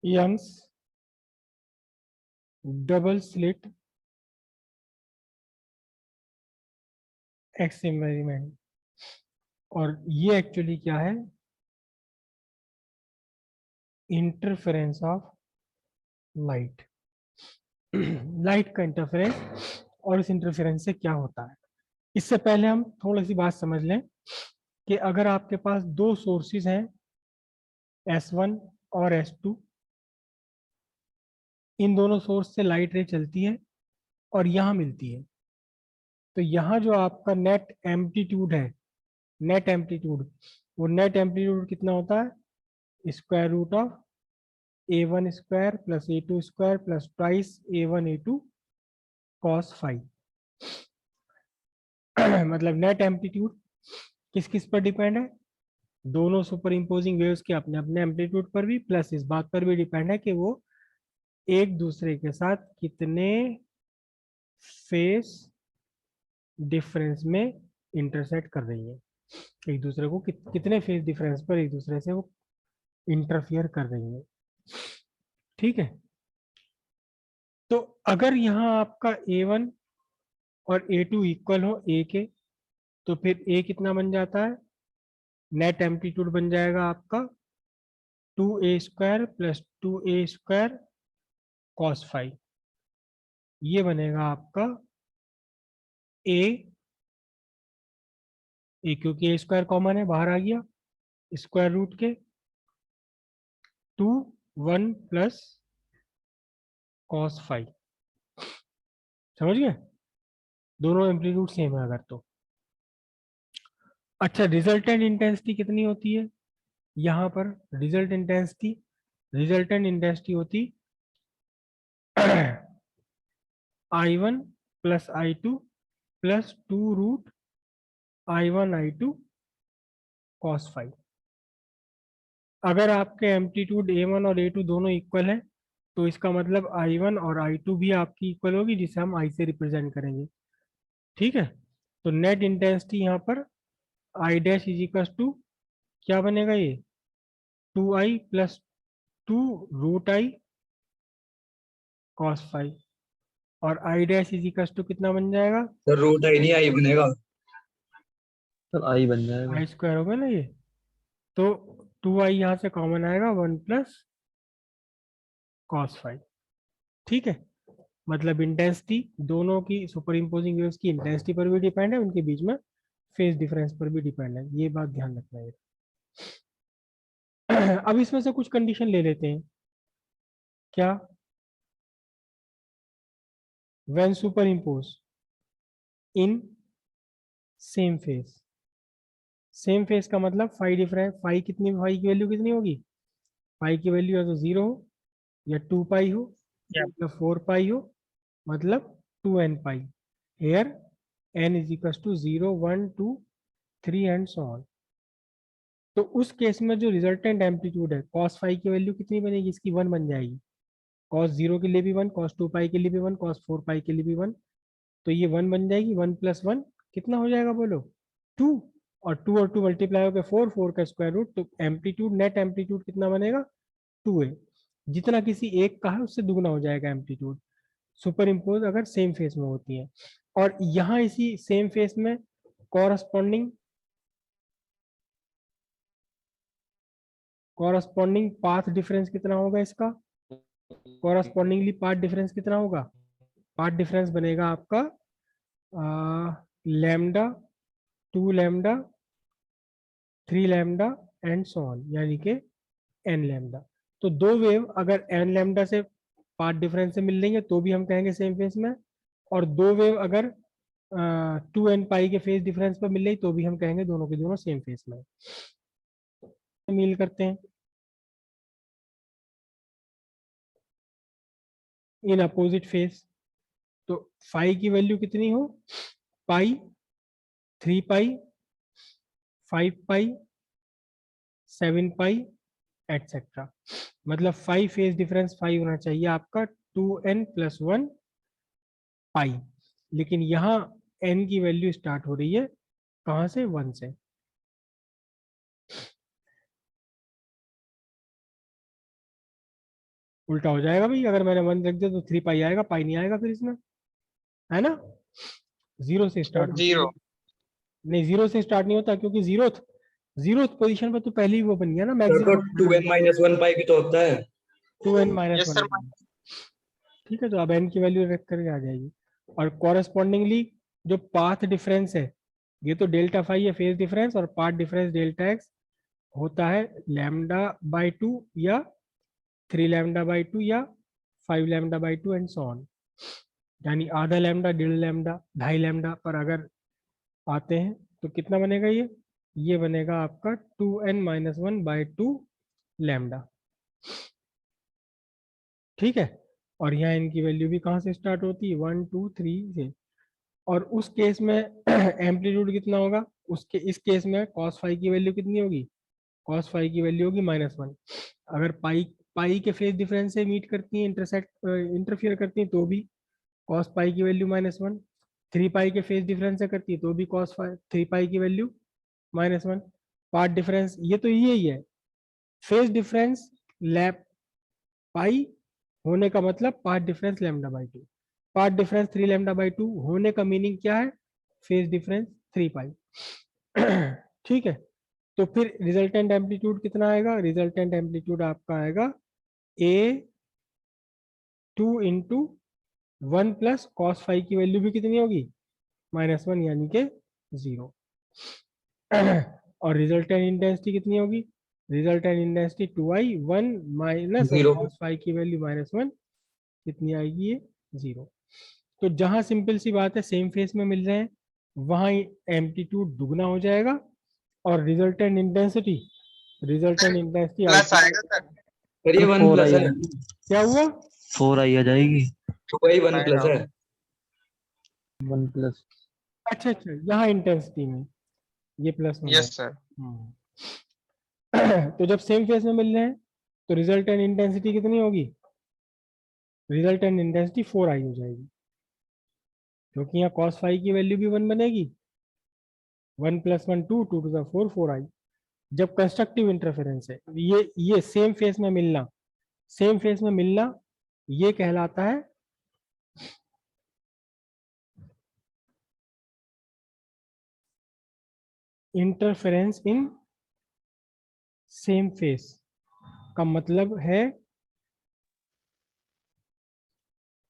Young's double slit experiment. और ये actually क्या है? Interference of light. लाइट का इंटरफेरेंस, और इस इंटरफेरेंस से क्या होता है। इससे पहले हम थोड़ी सी बात समझ लें कि अगर आपके पास दो सोर्सेज हैं S1 और S2, इन दोनों सोर्स से लाइट रे चलती है और यहाँ मिलती है, तो यहाँ जो आपका नेट एम्पलीट्यूड है, नेट एम्पलीट्यूड, वो नेट एम्पलीट्यूड कितना होता है? Square root of A1 square plus A2 square plus twice A1 A2 cos phi. मतलब नेट एम्पलीट्यूड किस किस पर डिपेंड है? दोनों सुपर इम्पोजिंग वेव्स के अपने अपने एम्पलीट्यूड पर भी, प्लस इस बात पर भी डिपेंड है कि वो एक दूसरे के साथ कितने फेस डिफरेंस में इंटरसेक्ट कर रही है, एक दूसरे को कितने फेस डिफरेंस पर एक दूसरे से वो इंटरफियर कर रही है। ठीक है, तो अगर यहाँ आपका A1 और A2 इक्वल हो A के, तो फिर A कितना बन जाता है? नेट एम्पलीट्यूड बन जाएगा आपका 2A square plus 2A square cos five. ये बनेगा आपका ए क्योंकि ए स्क्वायर कॉमन है, बाहर आ गया, स्क्वायर रूट के 2 1 प्लस कॉस फाइव। समझ गए? दोनों एम्पलीट्यूड सेम है अगर तो। अच्छा, रिजल्टेंट इंटेंसिटी कितनी होती है यहाँ पर? रिजल्टेंट इंटेंसिटी होती I1 plus I2 plus 2 root I1 I2 cos phi. अगर आपके एम्पलीट्यूड A1 और A2 दोनों इक्वल है, तो इसका मतलब I1 और I2 भी आपकी इक्वल होगी, जिसे हम I से रिप्रेजेंट करेंगे। ठीक है, तो नेट इंटेंसिटी यहाँ पर I dash is equal to क्या बनेगा? ये 2I plus 2 root I cos phi. और I dash is equal to कितना बन जाएगा? सर रूट आई नहीं आई बनेगा। सर आई बन जाएगा। आई स्क्वायर होगा ना ये, तो 2I यहाँ से कॉमन आएगा, 1 प्लस कॉस फाइव। ठीक है, मतलब इंटेंसिटी दोनों की, सुपर इम्पोजिंग वेव्स की इंटेंसिटी पर भी डिपेंड है, उनके बीच में फेज डिफरेंस पर भी डिपेंड है, ये बात ध्यान रखना है। अब इसमें से कुछ कंडीशन ले लेते हैं। क्या? When super impose in same phase. Same phase का मतलब फाई डिफरेंस, फाई कितनी, फाई की वैल्यू कितनी होगी? फाई की वैल्यू या तो 0 हो, या 2 पाई हो, या मतलब 4 पाई हो, मतलब 2n pi. Here n is equal to 0 1 2 3 and so on. तो उस केस में जो रिजल्टेंट एम्पलीट्यूड है, कॉस फाई की वैल्यू कितनी बनेगी? इसकी 1 बन जाएगी। कॉस 0 के लिए भी 1, कॉस 2 पाई के लिए भी 1, कॉस 4 पाई के लिए भी 1। तो ये 1 बन जाएगी। 1 प्लस 1 कितना हो जाएगा बोलो? 2। और 2 मल्टीप्लाई होकर 4, 4 का स्क्वायर रूट, तो एम्पलीट्यूड, नेट एम्पलीट्यूड कितना बनेगा? 2A। जितना किसी एक का है उससे दुगना हो जाएगा एम्पलीट्यूड, सुपर इम्पोज अगर सेम फेस में होती है। और यहाँ इसी सेम फेस में कॉरस्पॉन्डिंग कॉरस्पॉन्डिंग पाथ डिफरेंस कितना होगा इसका? कॉरस्पॉन्डिंगली पाथ डिफरेंस कितना होगा? पाथ डिफरेंस बनेगा आपका lambda, 2 lambda, 3 lambda and so on, यानी कि n लैम्डा। तो दो वेव अगर n लैम्डा से पाथ डिफरेंस से मिल रही है तो भी हम कहेंगे सेम फेस में, और दो वेव अगर 2n पाई के फेस डिफरेंस पर मिल रही तो भी हम कहेंगे दोनों के दोनों सेम फेस में मिल करते हैं। इन अपोजिट फेस, तो फाई की वैल्यू कितनी हो? पाई, 3 पाई, 5 पाई, 7 पाई एटसेट्रा। मतलब 5 फेज डिफरेंस 5 होना चाहिए आपका, 2n+1 पाई। लेकिन यहाँ n की वैल्यू स्टार्ट हो रही है कहाँ से? 1 से। उल्टा हो जाएगा भाई, अगर मैंने 1 रख दिया तो 3 पाई आएगा, पाई नहीं आएगा फिर इसमें, है ना। 0 से स्टार्ट होती है। जीरो। नहीं 0 से स्टार्ट नहीं होता, क्योंकि जीरो पोजीशन पर तो पहले ही वो बन गया ना सर तो मैक्सिमम। 2n-1 पाई भी तो होता है। 2n minus yes one. Sir. ठीक है, तो अब n की वैल्यू रख करके आ जाएगी। और कॉरेस्पॉन्डिंगली जो पाथ डिफरेंस है, ये तो डेल्टा फाई है फेज डिफरेंस, और पाथ डिफरेंस डेल्टा एक्स होता है λ/2 या 3 λ/2 या 5 λ/2 एंड सो ऑन। यानी आधा लैम्डा, 1.5 लैम्डा, 2.5 लैम्डा पर अगर आते हैं तो कितना बनेगा ये बनेगा आपका 2n-1/2 लैम्डा। ठीक है, और यहाँ इनकी वैल्यू भी कहाँ से स्टार्ट होती है, 1 2 3 से। और उस केस में एम्पलीट्यूड कितना होगा, उसके इस केस में cos फाई की वैल्यू कितनी होगी, cos फाई की वैल्यू होगी -1। अगर पाई पाई के फेज डिफरेंस से मीट करती है, इंटरफियर करती है, तो भी cos पाई की वैल्यू -1। 3 पाई के फेज डिफरेंस से करती है तो भी cos 3 पाई की वैल्यू -1। पार्ट डिफरेंस ये तो यही है, फेज डिफरेंस लैप पाई होने का मतलब पार्ट डिफरेंस λ/2। पार्ट डिफरेंस 3 λ/2 होने का मीनिंग क्या है, फेज डिफरेंस 3 पाई। ठीक है, तो फिर रिजल्टेंट एम्पलीट्यूड कितना आएगा, रिजल्टेंट एम्पलीट्यूड आपका आएगा a2 into 1 plus cos phi की वैल्यू भी कितनी होगी, -1, यानी के 0। और रिजल्टेंट इंटेंसिटी कितनी होगी, रिजल्टेंट इंटेंसिटी 2i 1 माइनस और 0। कॉस फाई की वैल्यू -1 कितनी आएगी, ये 0। तो जहां सिंपल सी बात है सेम फेस में मिल रहे हैं, वहां एम्पलीट्यूड दुगना हो जाएगा, और रिजल्टेंट इंटेंसिटी प्लस आएगा सर। सर ये तो 1 प्लस 4i है। क्या हुआ, 4i आ जाएगी। तो वही 1 आएगा। प्लस है। 1 प्लस। अच्छा अच्छा, यहाँ इंटेंसिटी में ये प्लस में है। Yes sir. तो जब सेम फेस में मिल रहे हैं तो रिजल्टेंट इंटेंसिटी कितनी होगी, रिजल्टेंट इंटेंसिटी 4i हो जाएगी, क्योंकि यहाँ cos फाई की वैल्यू भी 1 बनेगी, 1 + 1 2 2 to the 4 4i। जब कंस्ट्रक्टिव इंटरफेरेंस है, ये सेम फेस में मिलना, सेम फेस में मिलना ये कहलाता है इंटरफेरेंस इन सेम फेस। का मतलब है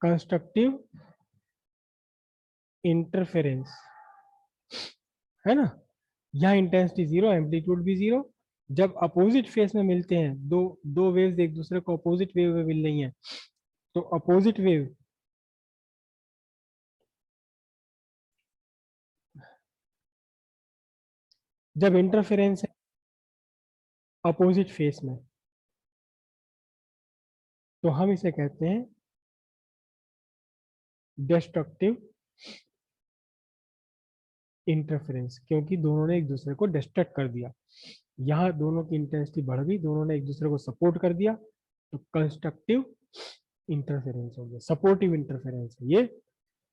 कंस्ट्रक्टिव इंटरफेरेंस, है ना। यहाँ इंटेंसिटी 0, एम्पलीट्यूड भी 0। जब अपोजिट फेस में मिलते हैं, दो दो वेव्स एक दूसरे को अपोजिट वेव में मिल रही हैं, तो अपोजिट वेव जब इंटरफेरेंस है अपोजिट फेस में, तो हम इसे कहते हैं डिस्ट्रक्टिव इंटरफेरेंस, क्योंकि दोनों ने एक दूसरे को डिस्ट्रक्ट कर दिया। यहाँ दोनों की इंटेंसिटी बढ़ गई, दोनों ने एक दूसरे को सपोर्ट कर दिया, तो कंस्ट्रक्टिव इंटरफेरेंस हो गया। सपोर्टिव इंटरफेरेंस है ये,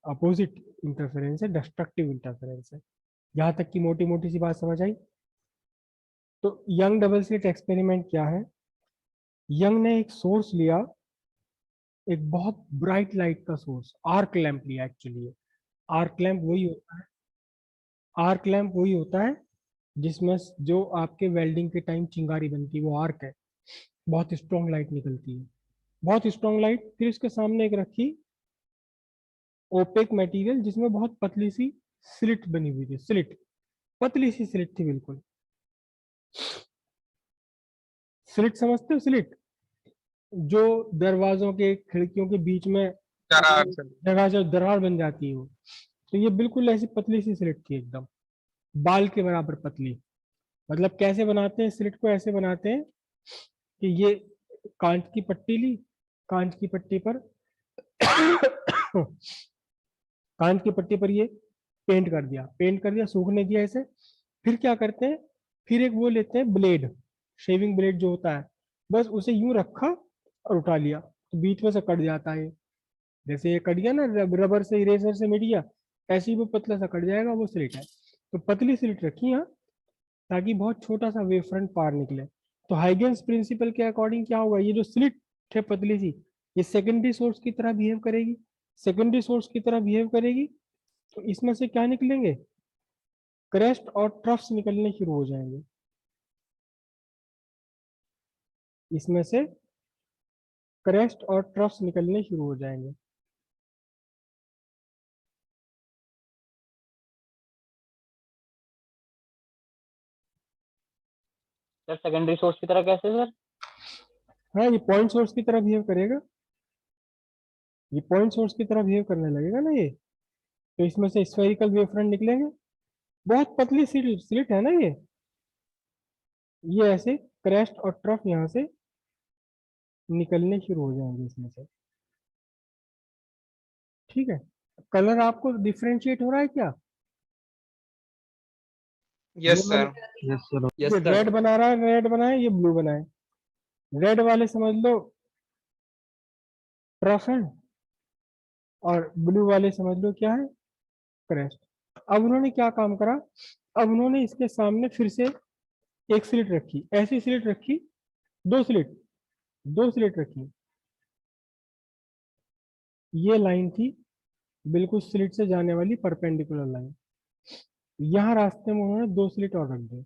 अपोजिट इंटरफेरेंस है, डिस्ट्रक्टिव इंटरफेरेंस है। यहाँ तक की मोटी मोटी सी बात समझ आई। तो यंग डबल स्लिट एक्सपेरिमेंट क्या है, यंग ने एक सोर्स लिया, एक बहुत ब्राइट लाइट का सोर्स, आर्क लैंप लिया एक्चुअली। आर्क लैंप वही होता है, आर्क लैंप वही होता है जिसमें जो आपके वेल्डिंग के टाइम चिंगारी बनती है, वो आर्क है। बहुत स्ट्रॉन्ग लाइट निकलती है, बहुत स्ट्रॉन्ग लाइट। फिर उसके सामने एक रखी ओपेक मटेरियल, जिसमें बहुत पतली सी स्लिट बनी हुई थी, स्लिट, पतली सी स्लिट थी बिल्कुल। स्लिट समझते हो, स्लिट जो दरवाजों के खिड़कियों के बीच में दरार सर। दरवाजा दरार बन जाती है वो। तो ये बिल्कुल ऐसी पतली सी स्लिट थी, एकदम बाल के बराबर पतली। मतलब कैसे बनाते हैं स्लिट को, ऐसे बनाते हैं कि ये कांच की पट्टी ली, कांच की पट्टी पर कांच की पट्टी पर ये पेंट कर दिया, पेंट कर दिया, सूखने दिया ऐसे। फिर क्या करते हैं, फिर एक वो लेते हैं ब्लेड, शेविंग ब्लेड जो होता है, बस उसे यूं रखा और उठा लिया, तो बीच में से कट जाता है। जैसे ये कट गया ना, रबर से, इरेजर से मिट गया, ऐसे ही वो पतला सा कट जाएगा, वो स्लिट है। तो पतली स्लिट रखी यहाँ, ताकि बहुत छोटा सा वेव फ्रंट पार निकले। तो हाइगेंस प्रिंसिपल के अकॉर्डिंग क्या होगा, ये जो स्लिट है पतली सी, ये सेकेंडरी सोर्स की तरह बिहेव करेगी, सेकेंडरी सोर्स की तरह बिहेव करेगी, तो इसमें से क्या निकलेंगे, क्रेस्ट और ट्रफ्स निकलने शुरू हो जाएंगे। इसमें से क्रेस्ट और ट्रफ्स निकलने शुरू हो जाएंगे। सर सेकेंडरी सोर्स की तरह कैसे सर? हाँ, ये पॉइंट सोर्स की तरह बिहेव करेगा, ये पॉइंट सोर्स की तरह बिहेव करने लगेगा ना ये, तो इसमें से स्फेरिकल वेव फ्रंट निकलेंगे। बहुत पतली स्लिट है ना ये ऐसे क्रेस्ट और ट्रफ यहाँ से निकलने शुरू हो जाएंगे इसमें से। ठीक है, कलर आपको डिफरेंशिएट हो रहा है क्या? यस ये मैंने सर। Yes sir. यस ये सर। रेड बना रहा है, रेड बनाए, ये ब्लू बनाए। रेड वाले समझ लो ट्रफ है, और ब्लू वाले समझ लो क्या है, क्रेस्ट। अब उन्होंने क्या काम करा, अब उन्होंने इसके सामने फिर से एक स्लिट रखी, ऐसी स्लिट रखी, दो स्लिट रखी। ये लाइन थी बिल्कुल स्लिट से जाने वाली परपेंडिकुलर लाइन, यहाँ रास्ते में उन्होंने दो स्लिट और रख दी,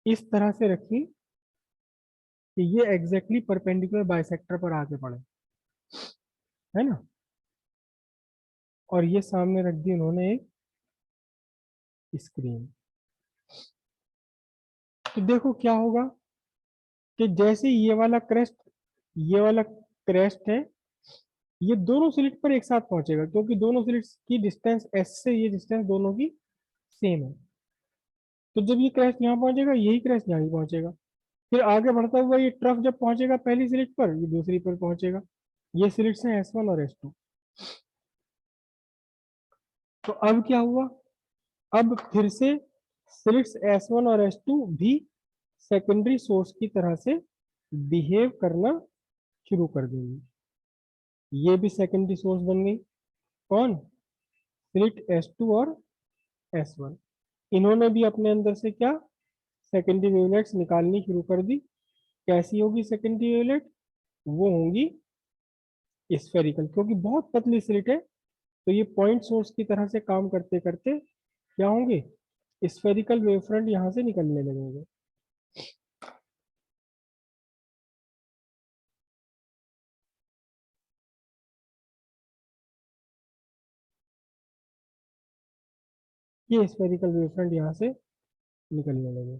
इस तरह से रखी कि ये एग्जैक्टली परपेंडिकुलर बाइसेक्टर पर आके पड़े, है ना। और ये सामने रख दी उन्होंने एक स्क्रीन। तो देखो क्या होगा कि जैसे ये वाला क्रेस्ट है, ये दोनों स्लिट पर एक साथ पहुंचेगा, क्योंकि दोनों स्लिट्स की डिस्टेंस एस से ये डिस्टेंस दोनों की सेम है। तो जब ये क्रेस्ट यहाँ पहुंचेगा, यही क्रेस्ट यहाँ ही पहुंचेगा, फिर आगे बढ़ता हुआ ये ट्रफ जब पहुंचेगा पहली स्लिट पर, ये दूसरी पर पहुंचेगा। ये स्लिट्स हैं S1 और S2। तो अब क्या हुआ, अब फिर से स्लिट्स S1 और S2 भी सेकेंडरी सोर्स की तरह से बिहेव करना शुरू कर देंगी। ये भी सेकेंडरी सोर्स बन गई, कौन, स्लिट S2 और S1। इन्होंने भी अपने अंदर से क्या, सेकेंडरी वेवलेट्स निकालनी शुरू कर दी। कैसी होगी सेकेंडरी वेवलेट, वो होंगी स्फेरिकल, क्योंकि बहुत पतली स्लिट है, तो ये पॉइंट सोर्स की तरह से काम करते करते क्या होंगे, स्फेरिकल वेव फ्रंट यहाँ से निकलने लगेंगे। ये स्फेरिकल वेव फ्रंट यहाँ से निकलने लगे।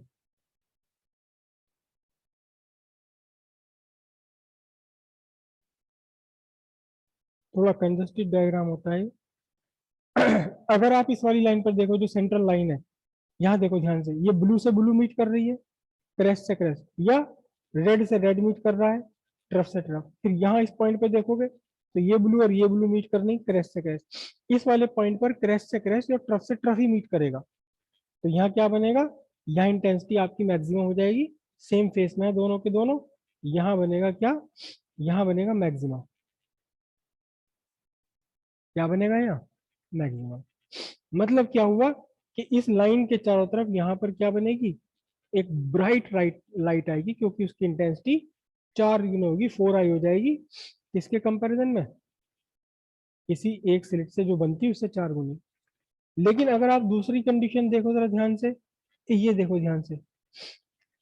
थोड़ा कंजस्टेड डायग्राम होता है। अगर आप इस वाली लाइन पर देखो, जो सेंट्रल लाइन है, यहाँ देखो ध्यान से, ये ब्लू से ब्लू मीट कर रही है, क्रेस्ट से क्रेस्ट, या रेड से रेड मीट कर रहा है, ट्रफ से ट्रफ। फिर यहाँ इस पॉइंट पे देखोगे तो ये ब्लू और ये ब्लू मीट करनी, क्रेस्ट से क्रेस्ट। इस वाले पॉइंट पर क्रेस्ट से क्रेस्ट और ट्रफ से ट्रफ ही मीट करेगा, तो यहाँ क्या बनेगा, यहाँ इंटेंसिटी आपकी मैक्सिमम हो जाएगी, सेम फेस में है दोनों के दोनों। यहाँ बनेगा क्या, यहाँ बनेगा मैक्सिमम। क्या बनेगा यहाँ, मैक्सिमम। मतलब क्या हुआ कि इस लाइन के चारों तरफ यहाँ पर क्या बनेगी, एक ब्राइट लाइट आएगी, क्योंकि उसकी इंटेंसिटी 4 गुना होगी, 4i हो जाएगी। किसके कंपैरिजन में, किसी एक स्लिट से जो बनती है उससे 4 गुनी। लेकिन अगर आप दूसरी कंडीशन देखो जरा ध्यान से, ये देखो ध्यान से,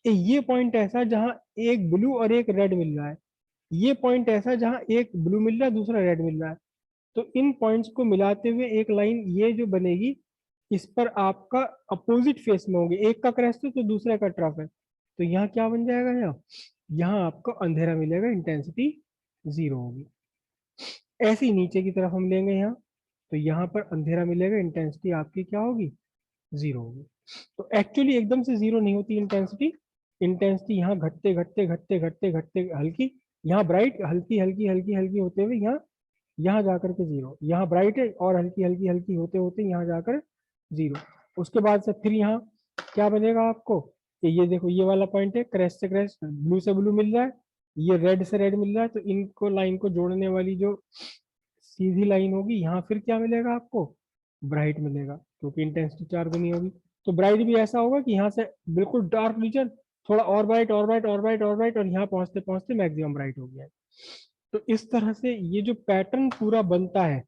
ये पॉइंट ऐसा जहां एक ब्लू और एक रेड मिल रहा है, ये पॉइंट ऐसा जहां एक ब्लू मिल रहा है दूसरा रेड मिल रहा है, तो इन पॉइंट्स को मिलाते हुए एक लाइन ये जो बनेगी, इस पर आपका अपोजिट फेस में होंगे, एक का क्रेस्ट है तो दूसरे का ट्रफ है, तो यहाँ क्या बन जाएगा, यहाँ आपको अंधेरा मिलेगा, इंटेंसिटी 0 होगी। ऐसे ही नीचे की तरफ हम लेंगे यहाँ, तो यहाँ पर अंधेरा मिलेगा, इंटेंसिटी आपकी क्या होगी, 0 होगी। तो एक्चुअली एकदम से 0 नहीं होती इंटेंसिटी, इंटेंसिटी यहाँ घटते घटते घटते घटते घटते हल्की, यहाँ ब्राइट, हल्की हल्की हल्की हल्की होते हुए यहाँ जाकर के 0, यहाँ ब्राइट है और हल्की हल्की हल्की होते होते यहाँ जाकर 0। उसके बाद से फिर यहाँ क्या बनेगा आपको, कि ये देखो ये वाला पॉइंट है, क्रेस्ट से क्रेस्ट, ब्लू से ब्लू मिल रहा है, ये रेड से रेड मिल रहा है, तो इनको लाइन को जोड़ने वाली जो सीधी लाइन होगी, यहाँ फिर क्या मिलेगा आपको, ब्राइट मिलेगा, क्योंकि इंटेंसिटी 4 गुनी होगी। तो ब्राइट भी ऐसा होगा कि यहाँ से बिल्कुल डार्क रीजन थोड़ा और ब्राइट और ब्राइट और ब्राइट और ब्राइट, और यहाँ पहुंचते पहुंचते मैक्सिमम ब्राइट हो गया है। तो इस तरह से ये जो पैटर्न पूरा बनता है,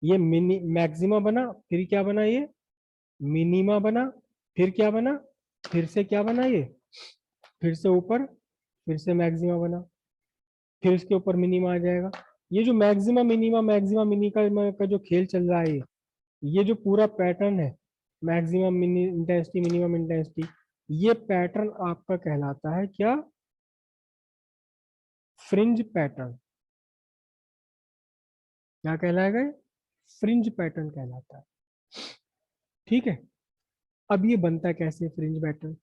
ये मिनी मैक्सिमा बना, फिर क्या बना, ये मिनिमा बना, फिर क्या बना, फिर से क्या बना, ये फिर से ऊपर, फिर से मैक्सिमा बना, फिर इसके ऊपर मिनिमा आ जाएगा। ये जो मैक्सिमा मिनी का जो खेल चल रहा है, ये जो पूरा पैटर्न है, maximum mini intensity minimum intensity, ये पैटर्न आपका कहलाता है क्या, फ्रिंज पैटर्न। क्या कहलाएगा, फ्रिंज पैटर्न कहलाता है। ठीक है, अब ये बनता कैसे फ्रिंज पैटर्न,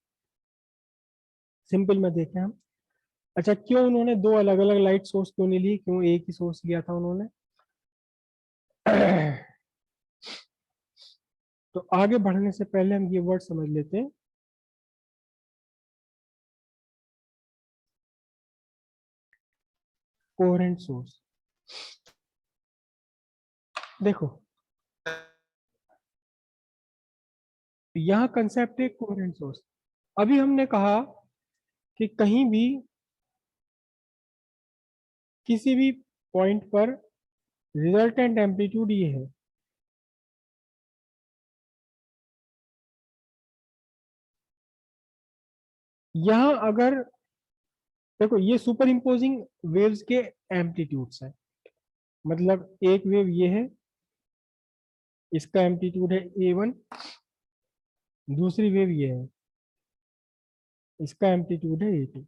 सिंपल में देखें हम। अच्छा, क्यों उन्होंने दो अलग अलग लाइट सोर्स क्यों नहीं ली, क्यों एक ही सोर्स लिया था उन्होंने? तो आगे बढ़ने से पहले हम ये वर्ड समझ लेते हैं, कोहेरेंट सोर्स। देखो यहाँ कंसेप्ट है कोहेरेंट सोर्स। अभी हमने कहा कि कहीं भी किसी भी पॉइंट पर रिजल्टेंट एम्पलीट्यूड ये है, यहां अगर देखो ये सुपर इम्पोजिंग वेव्स के एम्पलीट्यूड्स है, मतलब एक वेव ये है, इसका एम्पलीट्यूड है A1, दूसरी वेव ये है, इसका एम्पलीट्यूड है A2।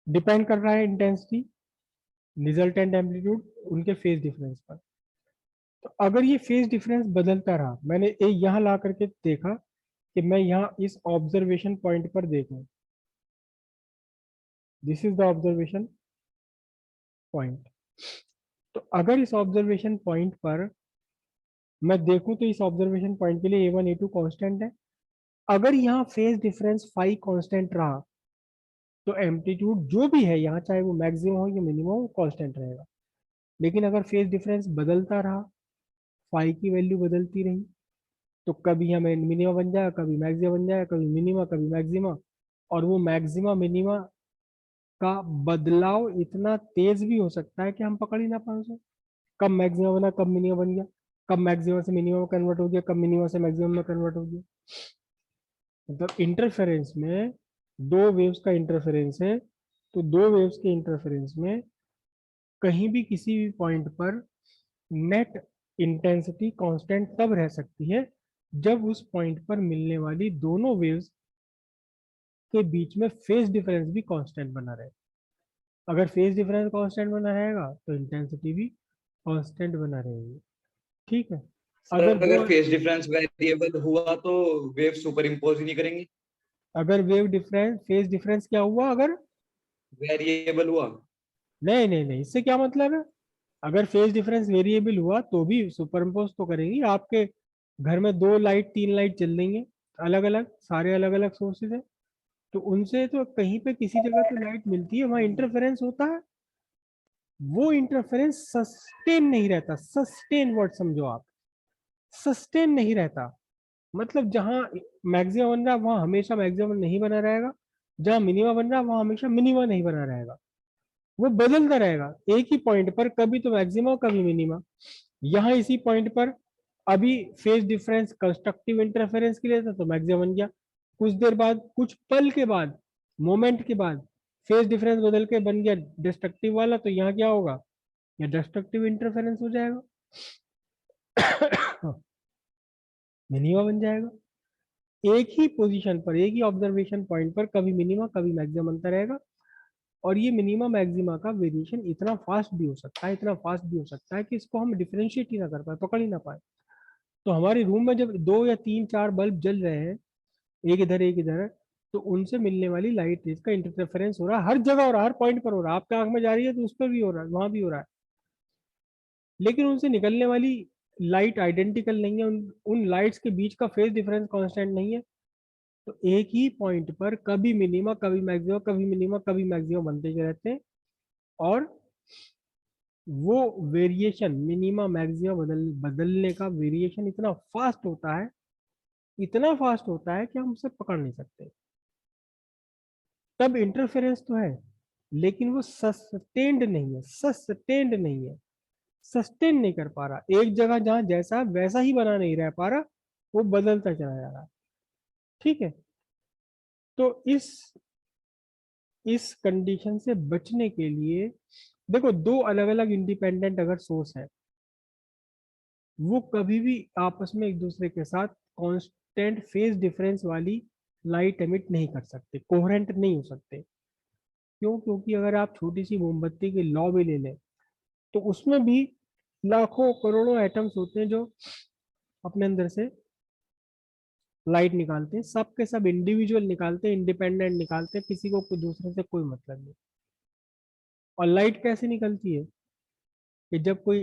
डिपेंड कर रहा है इंटेंसिटी, रिजल्टेंट एम्पलीट्यूड, उनके फेज डिफरेंस पर। तो अगर ये फेज डिफरेंस बदलता रहा, मैंने यहाँ ला करके देखा कि मैं यहाँ इस ऑब्जर्वेशन पॉइंट पर देखूं, this is the observation point. तो अगर इस ऑब्जर्वेशन पॉइंट पर मैं देखूं तो इस ऑब्जर्वेशन पॉइंट के लिए A1 A2 कांस्टेंट है। अगर यहाँ फेज डिफरेंस फाई कांस्टेंट रहा तो एम्पलीट्यूड जो भी है यहाँ, चाहे वो मैक्सिमम हो या मिनिमम हो, कांस्टेंट रहेगा। लेकिन अगर फेज डिफरेंस बदलता रहा, फाई की वैल्यू बदलती रही, तो कभी हमें मिनिमा बन जाएगा, कभी मैक्सिमा बन जाएगा, कभी मिनिमा कभी मैक्सिमा। और वो मैक्सिमा मिनिमा का बदलाव इतना तेज भी हो सकता है कि हम पकड़ ही ना पाए उसे। कब मैक्सिमा बना, कब मिनिमा बन गया, कब मैक्सिमा से मिनिमा में कन्वर्ट हो गया, कब मिनिमा से मैक्सिमम में कन्वर्ट हो गया। मतलब इंटरफेरेंस में दो वेव्स का इंटरफेरेंस है, तो दो वेव्स के इंटरफेरेंस में कहीं भी किसी भी पॉइंट पर नेट इंटेंसिटी कांस्टेंट तब रह सकती है जब उस पॉइंट पर मिलने वाली दोनों वेव्स के बीच में फेज डिफरेंस भी कांस्टेंट बना रहे। अगर फेज डिफरेंस कांस्टेंट बना रहेगा तो इंटेंसिटी भी कांस्टेंट बना रहेगी। ठीक है, सर अगर दो अगर फेज डिफरेंस वेरिएबल हुआ तो वेव सुपर इम्पोज ही नहीं करेंगे, अगर वेव डिफरेंस फेज डिफरेंस क्या हुआ, अगर वेरिएबल हुआ। नहीं नहीं नहीं, इससे क्या मतलब है? अगर फेज डिफरेंस वेरिएबल हुआ तो भी सुपरइम्पोज तो करेंगी। आपके घर में दो लाइट तीन लाइट चल रही हैं, अलग अलग, सारे अलग अलग सोर्सेज है, तो उनसे तो कहीं पे किसी जगह तो लाइट मिलती है, वहां इंटरफेरेंस होता है। वो इंटरफेरेंस सस्टेन नहीं रहता, सस्टेन वर्ड समझो आप, सस्टेन नहीं रहता। मतलब जहां मैक्सिमम बन रहा है वहां हमेशा मैक्सिमम नहीं बना रहेगा, जहां मिनिमा बन रहा है वहां हमेशा मिनिमा नहीं बना रहेगा, वो बदलता रहेगा एक ही पॉइंट पर, कभी तो मैक्सिमा कभी मिनिमा। यहाँ इसी पॉइंट पर अभी फेज डिफरेंस कंस्ट्रक्टिव इंटरफेरेंस के लिए था तो मैक्सिमम बन गया, कुछ देर बाद, कुछ पल के बाद, मोमेंट के बाद फेज डिफरेंस बदल के बन गया डिस्ट्रक्टिव वाला, तो यहाँ क्या होगा, या डिस्ट्रक्टिव इंटरफेरेंस हो जाएगा, मिनिमा बन जाएगा। एक ही पोजीशन पर, एक ही ऑब्जर्वेशन पॉइंट पर कभी मिनिमा कभी मैक्सिमम बनता रहेगा। और ये मिनिमा मैक्सिमा का वेरिएशन इतना फास्ट भी हो सकता है, इतना फास्ट भी हो सकता है कि इसको हम डिफरेंशिएट ही ना कर पाए, पकड़ ही ना पाए। तो हमारे रूम में जब दो या तीन चार बल्ब जल रहे हैं, एक इधर एक इधर, तो उनसे मिलने वाली लाइट रेज का इंटरफेरेंस हो रहा है, हर जगह हो रहा है, हर पॉइंट पर हो रहा है। आपके आंख में जा रही है तो उस पर भी हो रहा है, वहां भी हो रहा है, लेकिन उनसे निकलने वाली लाइट आइडेंटिकल नहीं है, उन लाइट्स के बीच का फेज डिफरेंस कांस्टेंट नहीं है। तो एक ही पॉइंट पर कभी मिनिमा कभी मैक्सिमा, कभी मिनिमा कभी मैक्सिमा बनते रहते हैं। और वो वेरिएशन मिनिमा मैक्सिमा बदलने का वेरिएशन इतना फास्ट होता है इतना फास्ट होता है कि हम उसे पकड़ नहीं सकते। तब इंटरफेरेंस तो है, लेकिन वो सस्टेन्ड नहीं है, सस्टेन्ड नहीं है, सस्टेन नहीं कर पा रहा। एक जगह जहां जैसा वैसा ही बना नहीं रह पा रहा, वो बदलता चला जा रहा है। ठीक है, तो इस कंडीशन से बचने के लिए देखो, दो अलग अलग इंडिपेंडेंट अगर सोर्स है, वो कभी भी आपस में एक दूसरे के साथ कांस्टेंट फेज डिफरेंस वाली लाइट एमिट नहीं कर सकते, कोहेरेंट नहीं हो सकते। क्यों? क्योंकि अगर आप छोटी सी मोमबत्ती की लौ भी ले लें, तो उसमें भी लाखों करोड़ों एटम्स होते हैं जो अपने अंदर से लाइट निकालते हैं, सब के सब इंडिविजुअल निकालते हैं, इंडिपेंडेंट निकालते हैं, किसी को कोई दूसरे से कोई मतलब नहीं। और लाइट कैसे निकलती है कि जब कोई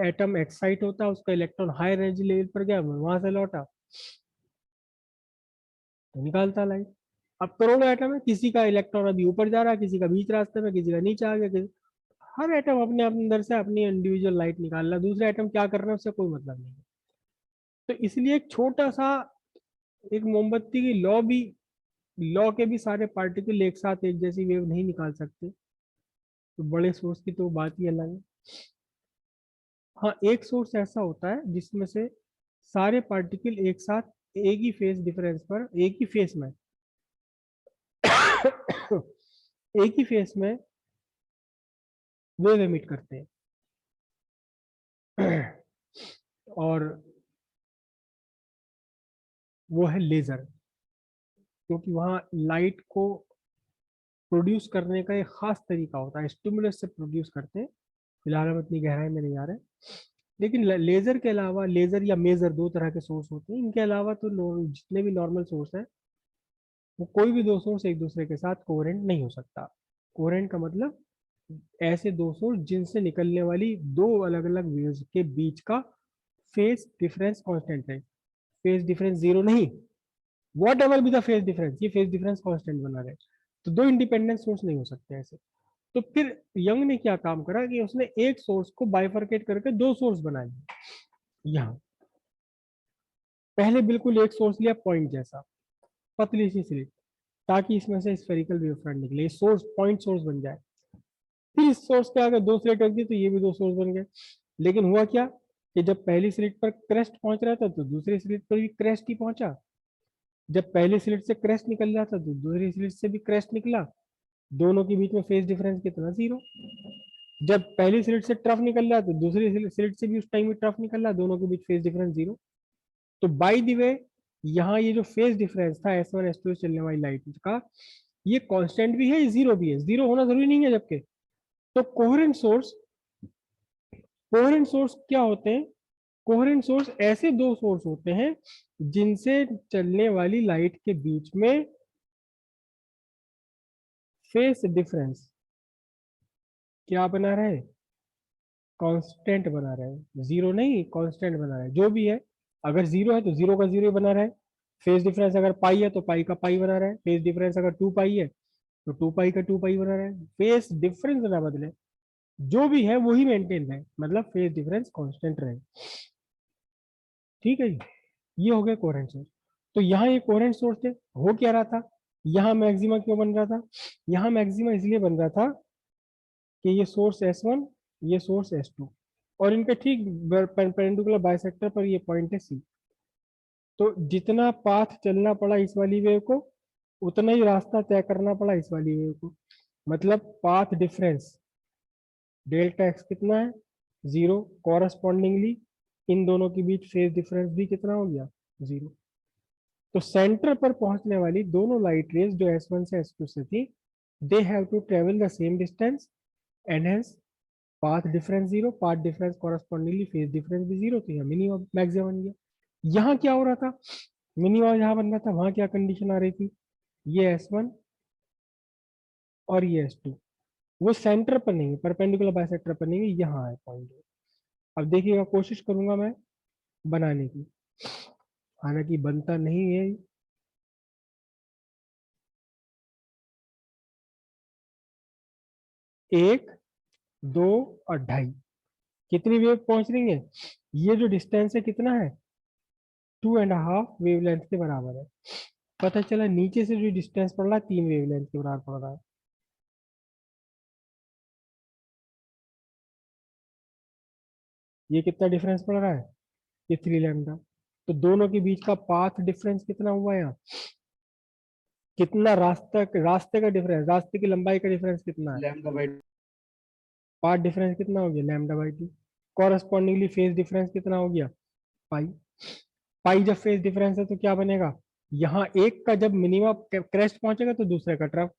एटम एक्साइट होता है, उसका इलेक्ट्रॉन हाई एनर्जी लेवल पर गया, वहां से लौटा, तो निकालता लाइट। अब करोड़ों एटम है, किसी का इलेक्ट्रॉन अभी ऊपर जा रहा है, किसी का बीच रास्ते में, किसी का नीचे आ गया, हर एटम अपने अपने अंदर से अपनी इंडिविजुअल लाइट निकाल रहा है, दूसरे एटम क्या कर रहे हैं उससे कोई मतलब नहीं है। तो इसलिए एक छोटा सा, एक मोमबत्ती की लौ भी, लौ के भी सारे पार्टिकल एक साथ एक जैसी वेव नहीं निकाल सकते। तो बड़े सोर्स की तो बात ही अलग है। हाँ, एक सोर्स ऐसा होता है जिसमें से सारे पार्टिकल एक साथ एक ही फेस डिफरेंस पर, एक ही फेस में एक ही फेस में वेव एमिट करते हैं। और वो है लेजर, क्योंकि वहाँ लाइट को प्रोड्यूस करने का एक खास तरीका होता है, स्टिमुलस से प्रोड्यूस करते हैं। फिलहाल हम इतनी गहराई में नहीं आ रहे, लेकिन लेजर के अलावा, लेजर या मेजर दो तरह के सोर्स होते हैं, इनके अलावा तो जितने भी नॉर्मल सोर्स हैं, वो कोई भी दो सोर्स एक दूसरे के साथ कोहेरेंट नहीं हो सकता। कोहेरेंट का मतलब ऐसे दो सोर्स जिनसे निकलने वाली दो अलग अलग वेव्स के बीच का फेज डिफरेंस कांस्टेंट है। फेज डिफरेंस जीरो नहीं, what ever be the phase difference, ये फेज डिफरेंस कांस्टेंट बना रहे। तो दो इंडिपेंडेंट सोर्स नहीं हो सकते ऐसे। तो फिर यंग ने क्या काम करा कि उसने एक सोर्स को बाइफरकेट करके दो सोर्स बना लिए। यहाँ पहले बिल्कुल एक सोर्स लिया पॉइंट जैसा, पतली सी स्लिट, ताकि इसमें से स्फेरिकल वेव फ्रंट निकले, सोर्स पॉइंट सोर्स बन जाए। फिर इस सोर्स के आगे दो स्लिट रख दी, तो ये भी दो सोर्स बन गए। लेकिन हुआ क्या कि जब पहली स्लिट पर क्रेस्ट पहुंच रहा था, तो दूसरी स्लिट पर भी क्रेस्ट ही पहुंचा। जब पहली स्लिट से क्रेस्ट निकल रहा था, तो दूसरी स्लिट से भी क्रेस्ट निकला। दोनों के बीच में फेज डिफरेंस कितना? जीरो। जब पहली स्लिट से ट्रफ निकल रहा, तो दूसरी स्लिट से भी उस टाइम में ट्रफ निकल रहा, दोनों के बीच फेज डिफरेंस जीरो। तो बाय द वे, यहाँ ये जो फेज डिफरेंस था S1 S2 चलने वाली लाइट का, ये कांस्टेंट भी है, ये जीरो भी है। जीरो होना जरूरी नहीं है जबकि। तो कोहेरेंट सोर्स क्या होते हैं? कोहेरेंट सोर्स ऐसे दो सोर्स होते हैं जिनसे चलने वाली लाइट के बीच में फेज डिफरेंस क्या बना रहे? कांस्टेंट बना रहे हैं, जीरो नहीं, कांस्टेंट बना रहे हैं। जो भी है, अगर जीरो है तो जीरो का जीरो बना रहा है। फेज डिफरेंस अगर पाई है तो पाई का पाई बना रहा है। फेज डिफरेंस अगर टू पाई है तो टू पाई का टू पाई बना रहा है। फेज डिफरेंस ना बदले, जो भी है वही मेंटेन रहे, मतलब फेज डिफरेंस कांस्टेंट रहे। ठीक है जी, ये हो गया कोहेरेंट सोर्स। तो यहाँ ये कोहेरेंट सोर्स थे, हो क्या रहा था? यहाँ मैक्सिमा क्यों बन रहा था? यहाँ मैक्सिमा इसलिए बन रहा था कि ये सोर्स S1, ये सोर्स S2, और इनके ठीक परपेंडिकुलर बाइसेक्टर पर ये पॉइंट है C। तो जितना पाथ चलना पड़ा इस वाली वेव को, उतना ही रास्ता तय करना पड़ा इस वाली वेव को। मतलब पाथ डिफरेंस डेल्टा एक्स कितना है? जीरो। कॉरस्पॉन्डिंगली इन दोनों के बीच फेज डिफरेंस भी कितना हो गया? जीरो। तो सेंटर पर पहुंचने वाली दोनों लाइट रेज जो S1 से S2 से थी, they have to travel the same distance, and hence path difference zero, path difference correspondingly phase difference भी जीरो। तो यहाँ मिनिमम मैक्सिमम बन गया। यहाँ क्या हो रहा था? मिनिमम जहाँ बन रहा था, वहां क्या कंडीशन आ रही थी? ये S1 और ये S2, वो सेंटर पर नहीं है, परपेंडिकुलर बाइसेक्टर पर नहीं है, यहाँ है पॉइंट। अब देखिएगा, कोशिश करूंगा मैं बनाने की, हालांकि बनता नहीं है। एक, दो और ढाई, कितनी वेव पहुंच रही है? ये जो डिस्टेंस है कितना है? 2.5 वेवलेंथ के बराबर है। पता चला नीचे से जो डिस्टेंस पड़ रहा है 3 वेवलेंथ के बराबर पड़ रहा है। ये कितना डिफरेंस पड़ रहा है? ये 3 लैम्डा। तो दोनों के बीच का पाथ डिफरेंस कितना हुआ यहाँ? कितना रास्ते का डिफरेंस, रास्ते की लंबाई का डिफरेंस कितना है? लैम्डा बाई पाथ डिफरेंस कितना हो गया? λ/2। कॉरस्पॉन्डिंगली फेज डिफरेंस कितना हो गया? पाई। पाई जब फेज डिफरेंस है तो क्या बनेगा? यहाँ एक का जब मिनिमम क्रेस्ट पहुंचेगा तो दूसरे का ट्रफ।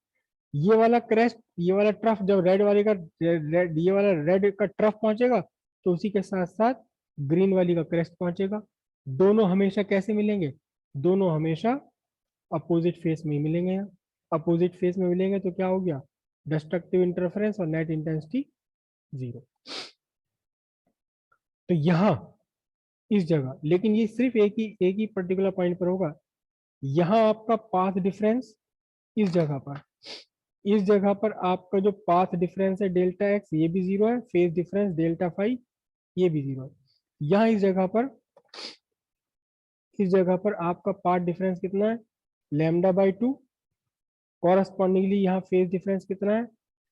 ये वाला क्रेस्ट, ये वाला ट्रफ जब रेड वाले का ये वाला रेड का ट्रफ पहुंचेगा तो उसी के साथ साथ ग्रीन वाली का क्रेस्ट पहुंचेगा। दोनों हमेशा कैसे मिलेंगे? दोनों हमेशा अपोजिट फेस में ही मिलेंगे। यहाँ अपोजिट फेस में मिलेंगे तो क्या हो गया? डिस्ट्रक्टिव इंटरफेरेंस और नेट इंटेंसिटी 0। तो यहाँ इस जगह, लेकिन ये सिर्फ एक ही पर्टिकुलर पॉइंट पर होगा। यहाँ आपका पाथ डिफरेंस इस जगह पर, इस जगह पर आपका जो पाथ डिफरेंस है डेल्टा एक्स ये भी 0 है, फेज डिफरेंस डेल्टा फाई ये भी 0 है। यहाँ इस जगह पर आपका पाथ डिफरेंस कितना है? λ/2। कॉरस्पॉन्डिंगली यहाँ फेज डिफरेंस कितना है?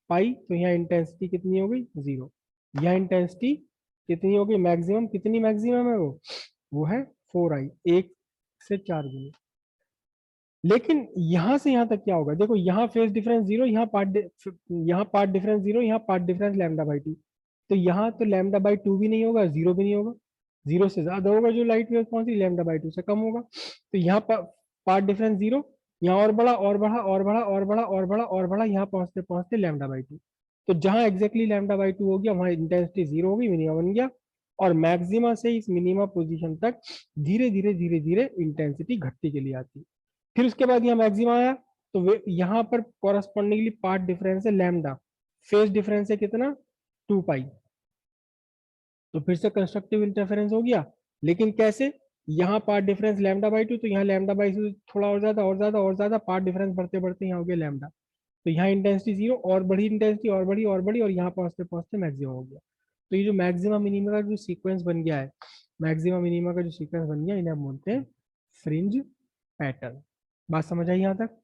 पाई। तो यहाँ इंटेंसिटी कितनी हो गई? 0। यहाँ इंटेंसिटी कितनी हो गई? मैक्सिमम। कितनी मैक्सिमम है वो है 4i, 1 से 4 गुनी। लेकिन यहां से यहां तक क्या होगा? देखो यहाँ फेज डिफरेंस 0, यहाँ पार्ट डिफरेंस 0, यहाँ पार्ट डिफरेंस λ/2। तो यहाँ तो λ/2 भी नहीं होगा, 0 भी नहीं होगा। 0 से ज्यादा होगा जो लाइट वेव पहुंची, λ/2 से कम होगा। तो यहाँ पार्ट डिफरेंस 0, यहाँ और बढ़ा और बढ़ा और बढ़ा और बढ़ा और बढ़ा और बढ़ा, यहाँ पहुंचते पहुंचते λ/2। तो जहां एग्जैक्टली λ/2 हो गया वहां इंटेंसिटी 0 होगी, मिनिमा बन गया। और मैक्सिमा से इस मिनिमा पोजीशन तक धीरे धीरे धीरे धीरे इंटेंसिटी घटती चली आती। फिर उसके बाद यहाँ मैक्सिमा आया तो यहाँ पर कॉरस्पॉन्डिंगली पार्ट डिफरेंस है लैम्डा, फेज डिफरेंस है कितना? 2 पाई। तो फिर से कंस्ट्रक्टिव इंटरफेरेंस हो गया। लेकिन कैसे? यहाँ पार्ट डिफरेंस λ/2, तो यहाँ λ/2 थोड़ा और ज्यादा और ज्यादा और ज्यादा, पार्ट डिफरेंस बढ़ते बढ़ते यहाँ हो गया लैम्डा। तो यहाँ इंटेंसिटी 0 और बढ़ी, इंटेंसिटी और बढ़ी और बढ़ी, और यहाँ पहुंचते पहुंचते मैक्सिमम हो गया। तो ये जो मैक्सिमा मिनिमा का जो सीक्वेंस बन गया है, मैक्सिमा मिनिमा का जो सीक्वेंस बन गया, इन्हें हम बोलते हैं फ्रिंज पैटर्न। बात समझ आई यहाँ तक?